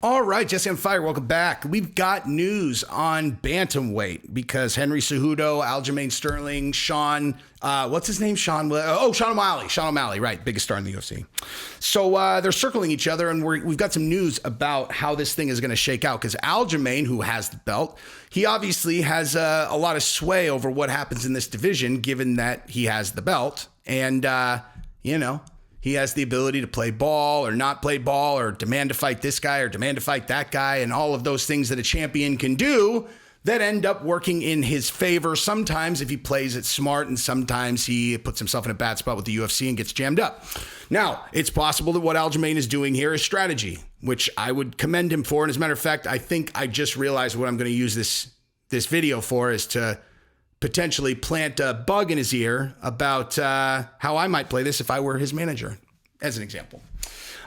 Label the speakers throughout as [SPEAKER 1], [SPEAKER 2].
[SPEAKER 1] All right, Jesse on Fire, welcome back. We've got news on bantamweight because Henry Cejudo, Aljamain Sterling, Sean, what's his name? Sean O'Malley. Sean O'Malley, right, biggest star in the UFC. So they're circling each other, and we've got some news about how this thing is going to shake out because Aljamain, who has the belt, he obviously has a lot of sway over what happens in this division, given that he has the belt, and he has the ability to play ball or not play ball or demand to fight this guy or demand to fight that guy and all of those things that a champion can do that end up working in his favor. Sometimes if he plays it smart, and sometimes he puts himself in a bad spot with the UFC and gets jammed up. Now, it's possible that what Aljamain is doing here is strategy, which I would commend him for. And as a matter of fact, I think I just realized what I'm going to use this video for is to potentially plant a bug in his ear about how I might play this if I were his manager, as an example.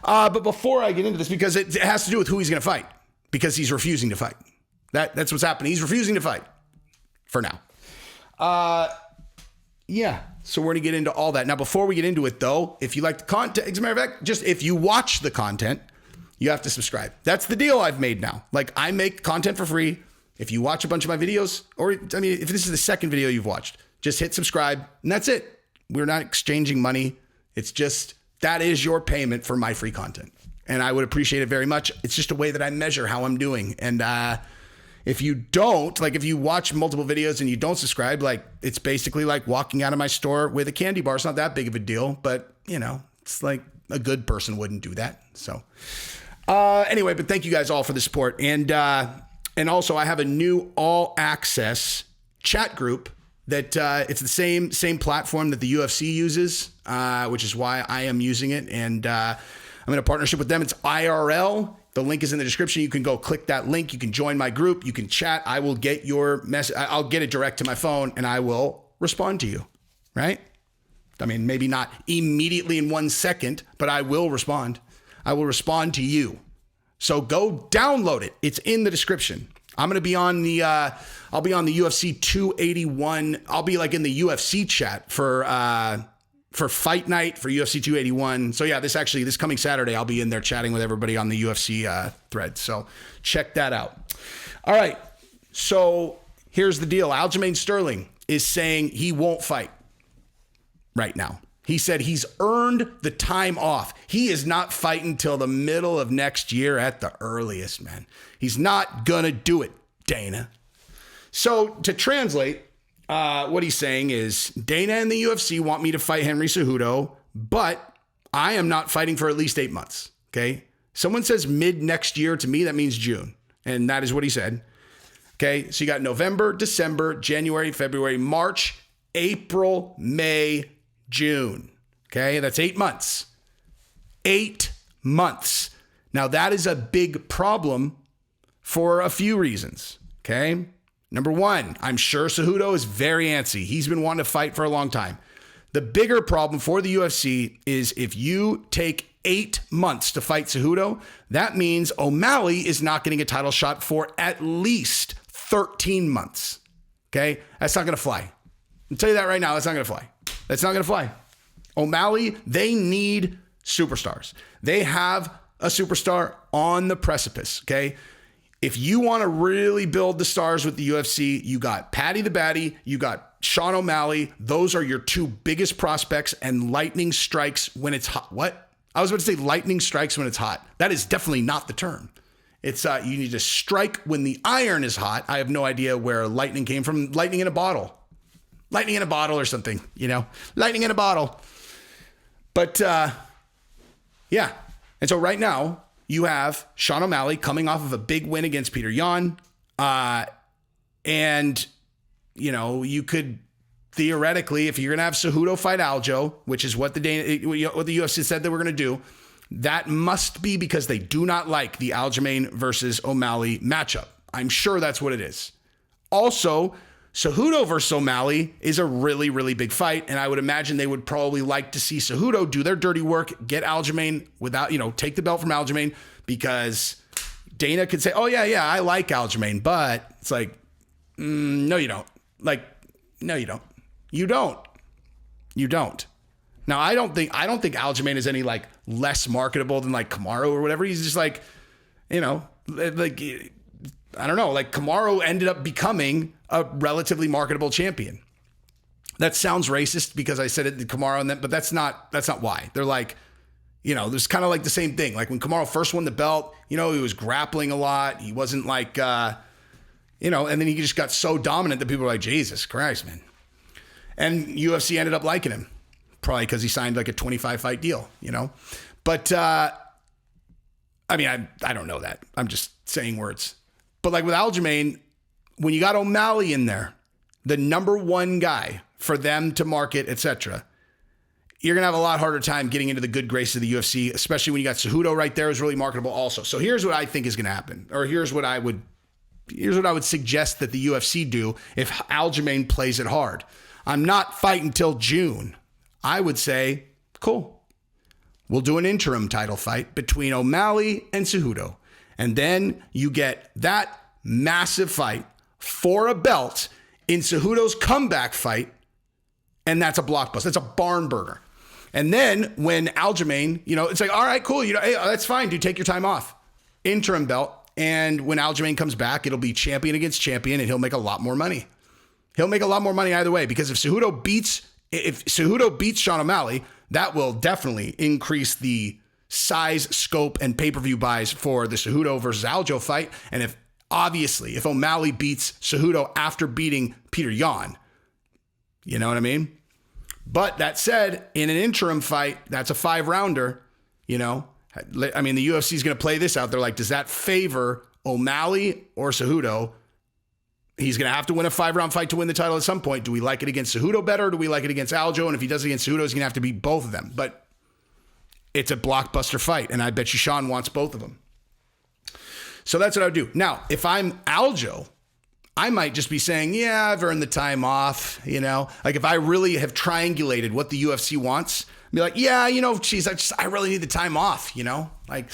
[SPEAKER 1] But before I get into this, because it has to do with who he's going to fight, because he's refusing to fight. That's what's happening. He's refusing to fight for now. So we're going to get into all that. Now, before we get into it, though, if you like the content, as a matter of fact, just if you watch the content, you have to subscribe. That's the deal I've made now. Like, I make content for free. If you watch a bunch of my videos, or if this is the second video you've watched, just hit subscribe and that's it. We're not exchanging money. It's just, that is your payment for my free content. And I would appreciate it very much. It's just a way that I measure how I'm doing. And if you don't, like if you watch multiple videos and you don't subscribe, like it's basically like walking out of my store with a candy bar. It's not that big of a deal, but it's like a good person wouldn't do that. So anyway, but thank you guys all for the support. And also, I have a new all-access chat group that it's the same platform that the UFC uses, which is why I am using it. And I'm in a partnership with them. It's IRL. The link is in the description. You can go click that link. You can join my group. You can chat. I will get your message. I'll get it direct to my phone, and I will respond to you, right? I mean, maybe not immediately in 1 second, but I will respond. I will respond to you. So go download it. It's in the description. I'm going to be on I'll be on the UFC 281. I'll be like in the UFC chat for fight night for UFC 281. So yeah, this coming Saturday, I'll be in there chatting with everybody on the UFC thread. So check that out. All right. So here's the deal. Aljamain Sterling is saying he won't fight right now. He said he's earned the time off. He is not fighting till the middle of next year at the earliest, man. He's not going to do it, Dana. So to translate, what he's saying is Dana and the UFC want me to fight Henry Cejudo, but I am not fighting for at least 8 months, okay? Someone says mid next year. To me, that means June, and that is what he said. Okay, so you got November, December, January, February, March, April, May, June. Okay, that's 8 months. 8 months. Now, that is a big problem for a few reasons. Okay, number one, I'm sure Cejudo is very antsy. He's been wanting to fight for a long time. The bigger problem for the UFC is if you take 8 months to fight Cejudo, that means O'Malley is not getting a title shot for at least 13 months. Okay, that's not going to fly. I'll tell you that right now. That's not going to fly. That's not going to fly. O'Malley, they need superstars. They have a superstar on the precipice, okay? If you want to really build the stars with the UFC, you got Paddy the Baddy, you got Sean O'Malley. Those are your two biggest prospects, and lightning strikes when it's hot. What? I was about to say lightning strikes when it's hot. That is definitely not the term. It's you need to strike when the iron is hot. I have no idea where lightning came from. Lightning in a bottle. Lightning in a bottle or something, lightning in a bottle. But yeah. And so right now you have Sean O'Malley coming off of a big win against Peter Yan. And, you could theoretically, if you're going to have Cejudo fight Aljo, which is what the UFC said they were going to do, that must be because they do not like the Aljamain versus O'Malley matchup. I'm sure that's what it is. Also, Cejudo versus O'Malley is a really, really big fight, and I would imagine they would probably like to see Cejudo do their dirty work, get Aljamain without, take the belt from Aljamain, because Dana could say, oh, yeah, I like Aljamain, but it's like, no, you don't. Like, no, you don't. You don't. You don't. Now, I don't think Aljamain is any like less marketable than like Kamaru or whatever. He's just like, like, I don't know, like Kamaru ended up becoming a relatively marketable champion. That sounds racist because I said it to Kamaru and then, but that's not why. They're like, there's kind of like the same thing. Like when Kamaru first won the belt, he was grappling a lot. He wasn't like, and then he just got so dominant that people were like, Jesus Christ, man. And UFC ended up liking him, probably because he signed like a 25 fight deal, But, I don't know that. I'm just saying words. But like with Aljamain, when you got O'Malley in there, the number one guy for them to market, etc., you're going to have a lot harder time getting into the good grace of the UFC, especially when you got Cejudo right there, is really marketable also. So here's what I think is going to happen, or here's what I would suggest that the UFC do if Aljamain plays it hard. I'm not fighting till June. I would say, cool. We'll do an interim title fight between O'Malley and Cejudo. And then you get that massive fight for a belt in Cejudo's comeback fight. And that's a blockbuster. That's a barn burner. And then when Aljamain, it's like, all right, cool. Hey, that's fine, dude. Take your time off. Interim belt. And when Aljamain comes back, it'll be champion against champion, and he'll make a lot more money. He'll make a lot more money either way, because if Cejudo beats Sean O'Malley, that will definitely increase the size, scope, and pay-per-view buys for the Cejudo versus Aljo fight. And if O'Malley beats Cejudo after beating Peter Yan, you know what I mean? But that said, in an interim fight, that's a 5-rounder, the UFC is going to play this out. They're like, does that favor O'Malley or Cejudo? He's going to have to win a 5-round fight to win the title at some point. Do we like it against Cejudo better, or do we like it against Aljo? And if he does it against Cejudo, he's going to have to beat both of them. But it's a blockbuster fight, and I bet you Sean wants both of them. So that's what I would do. Now, if I'm Aljo, I might just be saying, yeah, I've earned the time off, Like if I really have triangulated what the UFC wants, be like, yeah, geez, I really need the time off, Like,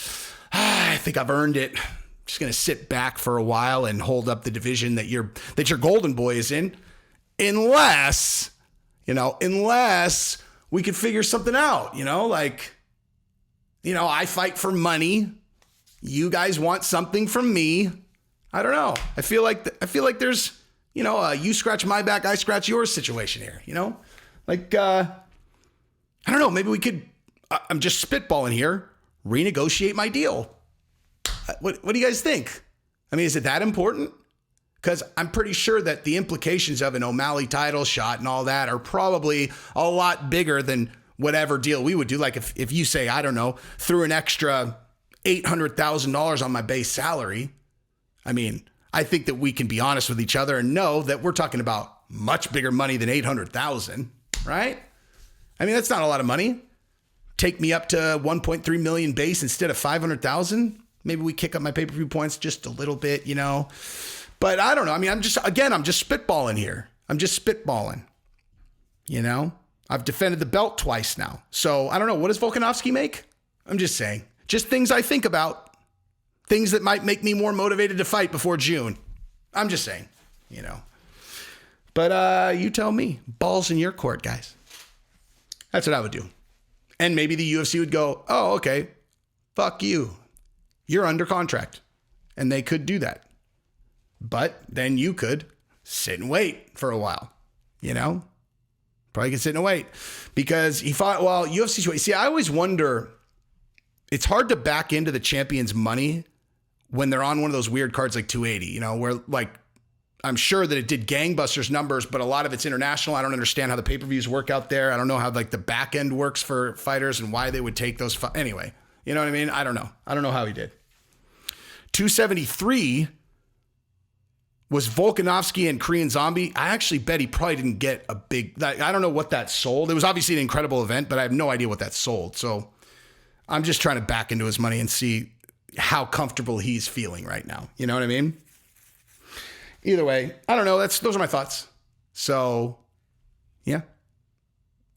[SPEAKER 1] I think I've earned it. Just going to sit back for a while and hold up the division that your golden boy is in. Unless we could figure something out, I fight for money. You guys want something from me. I don't know. I feel like there's, you scratch my back, I scratch yours situation here, Like, I don't know. Maybe we could, I'm just spitballing here, renegotiate my deal. What do you guys think? Is it that important? Because I'm pretty sure that the implications of an O'Malley title shot and all that are probably a lot bigger than whatever deal we would do. Like if you say, I don't know, threw an extra $800,000 on my base salary. I think that we can be honest with each other and know that we're talking about much bigger money than $800,000, right? That's not a lot of money. Take me up to 1.3 million base instead of 500,000. Maybe we kick up my pay-per-view points just a little bit, But I don't know. I'm just spitballing here. I'm just spitballing, I've defended the belt twice now. So I don't know. What does Volkanovski make? I'm just saying. Just things I think about. Things that might make me more motivated to fight before June. I'm just saying, But you tell me. Balls in your court, guys. That's what I would do. And maybe the UFC would go, oh, okay, fuck you. You're under contract. And they could do that. But then you could sit and wait for a while, Probably could sit and wait. Because he fought, UFC, see, I always wonder, it's hard to back into the champion's money when they're on one of those weird cards like 280, where like, I'm sure that it did gangbusters numbers, but a lot of it's international. I don't understand how the pay-per-views work out there. I don't know how like the back end works for fighters and why they would take those. Anyway, you know what I mean? I don't know. I don't know how he did. 273 was Volkanovski and Korean Zombie. I actually bet he probably didn't get a big, I don't know what that sold. It was obviously an incredible event, but I have no idea what that sold. So I'm just trying to back into his money and see how comfortable he's feeling right now. You know what I mean? Either way, I don't know. Those are my thoughts. So, yeah.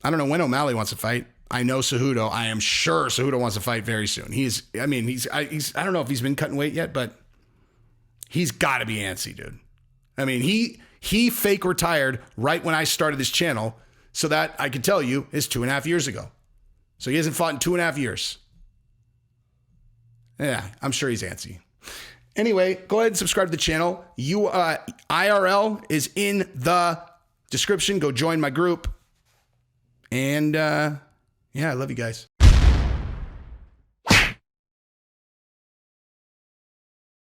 [SPEAKER 1] I don't know when O'Malley wants to fight. I know Cejudo. I am sure Cejudo wants to fight very soon. I don't know if he's been cutting weight yet, but he's got to be antsy, dude. He fake retired right when I started this channel, so that I can tell you is 2.5 years ago. So he hasn't fought in 2.5 years. Yeah, I'm sure he's antsy. Anyway, go ahead and subscribe to the channel. IRL is in the description. Go join my group. And yeah, I love you guys.